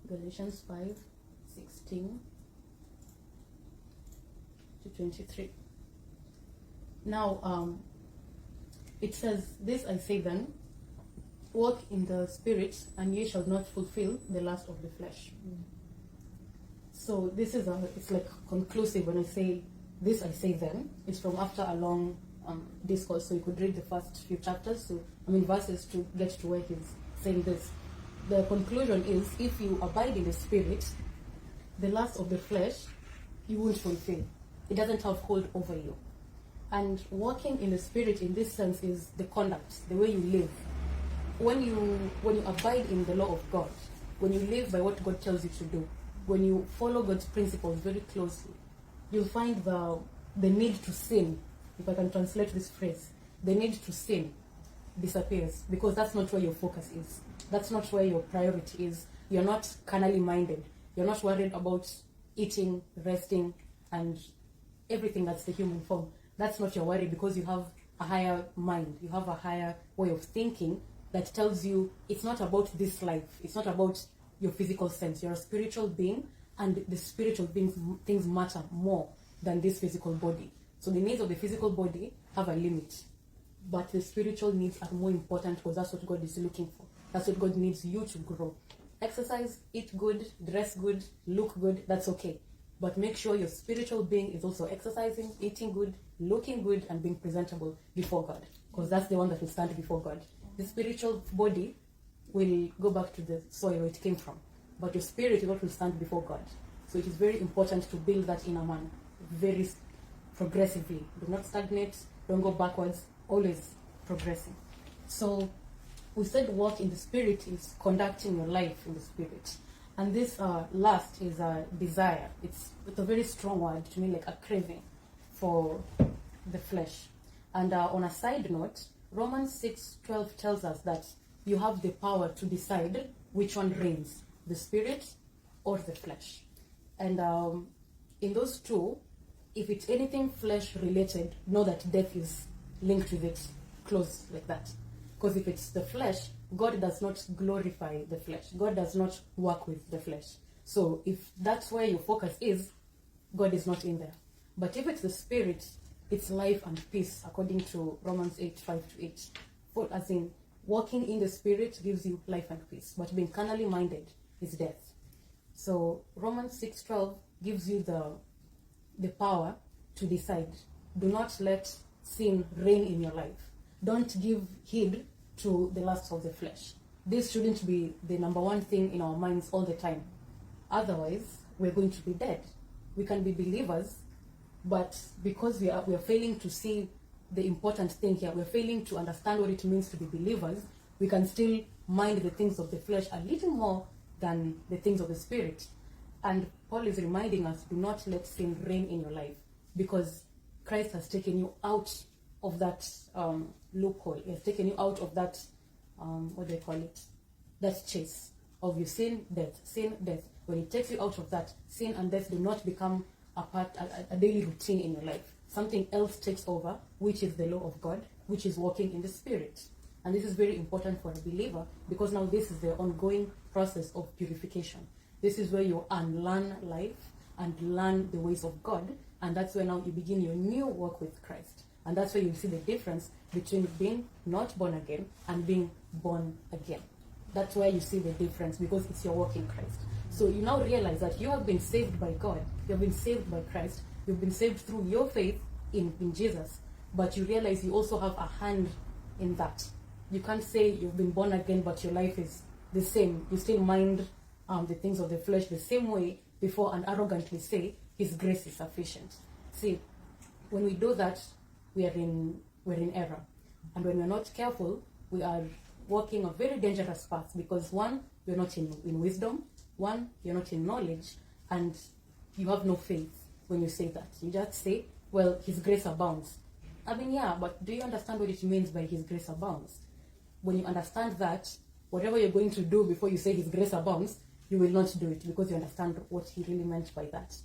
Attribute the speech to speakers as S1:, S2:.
S1: Galatians 5:16-23. Now, it says, "This I say then, walk in the Spirit, and ye shall not fulfill the lust of the flesh." So this is it's like conclusive when I say, "This I say then." It's from after a long discourse, so you could read the first few chapters, verses to get to where he's saying this. The conclusion is, if you abide in the Spirit, the lust of the flesh you won't fulfill. It doesn't have hold over you. And walking in the Spirit in this sense is the conduct, the way you live. When you abide in the law of God, when you live by what God tells you to do, when you follow God's principles very closely, you'll find the need to sin, if I can translate this phrase, the need to sin disappears, because that's not where your focus is. That's not where your priority is. You're not carnally minded. You're not worried about eating, resting, and everything that's the human form. That's not your worry, because you have a higher mind. You have a higher way of thinking that tells you it's not about this life. It's not about your physical sense. You're a spiritual being, and the spiritual things matter more than this physical body. So the needs of the physical body have a limit, but the spiritual needs are more important, because that's what God is looking for. That's what God needs you to grow. Exercise, eat good, dress good, look good, that's okay. But make sure your spiritual being is also exercising, eating good, looking good, and being presentable before God, because that's the one that will stand before God. The spiritual body will go back to the soil where it came from, but your spirit is what will stand before God. So it is very important to build that inner man very progressively. Do not stagnate, don't go backwards, always progressing. So we said walk in the Spirit is conducting your life in the Spirit. And this lust is a desire. It's a very strong word to me, like a craving for the flesh. And on a side note, Romans 6:12 tells us that you have the power to decide which one reigns, the Spirit or the flesh. And in those two, if it's anything flesh related, know that death is linked with it, close like that. Because if it's the flesh, God does not glorify the flesh. God does not work with the flesh. So if that's where your focus is, God is not in there. But if it's the Spirit, it's life and peace, according to Romans 8:5-8. For as in, walking in the Spirit gives you life and peace, but being carnally minded is death. So Romans 6:12 gives you the power to decide. Do not let sin reign in your life. Don't give heed to the lusts of the flesh. This shouldn't be the number one thing in our minds all the time. Otherwise, we're going to be dead. We can be believers, but because we are failing to see the important thing here, we're failing to understand what it means to be believers, we can still mind the things of the flesh a little more than the things of the Spirit. And Paul is reminding us, do not let sin reign in your life, because Christ has taken you out of that loophole. He has taken you out of that, that chase of you sin, death. When he takes you out of that, sin and death do not become a daily routine in your life. Something else takes over, which is the law of God, which is walking in the Spirit. And this is very important for a believer, because now this is the ongoing process of purification. This is where you unlearn life and learn the ways of God, and that's where now you begin your new walk with Christ. And that's where you see the difference between being not born again and being born again. That's where you see the difference, because it's your walk in Christ. So you now realize that you have been saved by God. You have been saved by Christ. You've been saved through your faith in Jesus. But you realize you also have a hand in that. You can't say you've been born again, but your life is the same. You still mind the things of the flesh the same way before, and arrogantly say, His grace is sufficient. See, when we do that, we're in error. And when we're not careful, we are walking a very dangerous path, because one, you're not in wisdom, one, you're not in knowledge, and you have no faith when you say that. You just say, well, His grace abounds. Yeah, but do you understand what it means by His grace abounds? When you understand that, whatever you're going to do before you say His grace abounds, you will not do it, because you understand what He really meant by that.